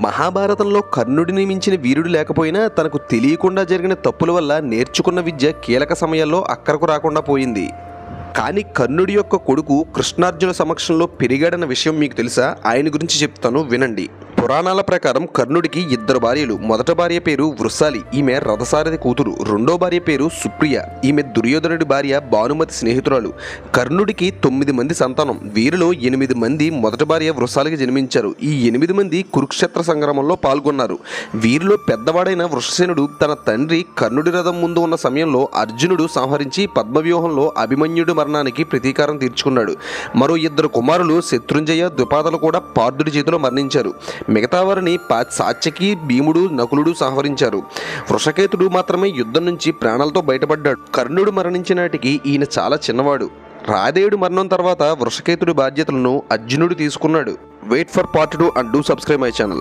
మహాభారతంలో కర్ణుడిని మించిన వీరుడు లేకపోయినా తనకు తెలియకుండా జరిగిన తప్పుల వల్ల నేర్చుకున్న విద్య కీలక సమయాల్లో అక్కరకు రాకుండా పోయింది. కానీ కర్ణుడి యొక్క కొడుకు కృష్ణార్జున సమక్షంలో పెరిగాడన్న విషయం మీకు తెలుసా? ఆయన గురించి చెప్తాను, వినండి. పురాణాల ప్రకారం కర్ణుడికి ఇద్దరు భార్యలు. మొదట భార్య పేరు వృషాలి, ఈమె రథసారథి కూతురు. రెండో భార్య పేరు సుప్రియ, ఈమె దుర్యోధనుడి భార్య భానుమతి స్నేహితురాలు. కర్ణుడికి 9 మంది సంతానం. వీరిలో 8 మంది మొదటి భార్య వృషాలికి జన్మించారు. ఈ 8 మంది కురుక్షేత్ర సంగ్రామంలో పాల్గొన్నారు. వీరిలో పెద్దవాడైన వృషసేనుడు తన తండ్రి కర్ణుడి రథం ముందు ఉన్న సమయంలో అర్జునుడు సంహరించి పద్మవ్యూహంలో అభిమన్యుడి మరణానికి ప్రతీకారం తీర్చుకున్నాడు. మరో 2 కుమారులు శత్రుంజయ, ద్రుపదులు కూడా పార్థుడి చేతిలో మరణించారు. మిగతా వారిని సాత్యకి, భీముడు, నకులుడు సంహరించారు. వృషకేతుడు మాత్రమే యుద్ధం నుంచి ప్రాణాలతో బయటపడ్డాడు. కర్ణుడు మరణించిన నాటికి ఈయన చాలా చిన్నవాడు. రాధేయుడు మరణం తర్వాత వృషకేతుడి బాధ్యతలను అర్జునుడు తీసుకున్నాడు. Wait for part 2 and do subscribe my channel.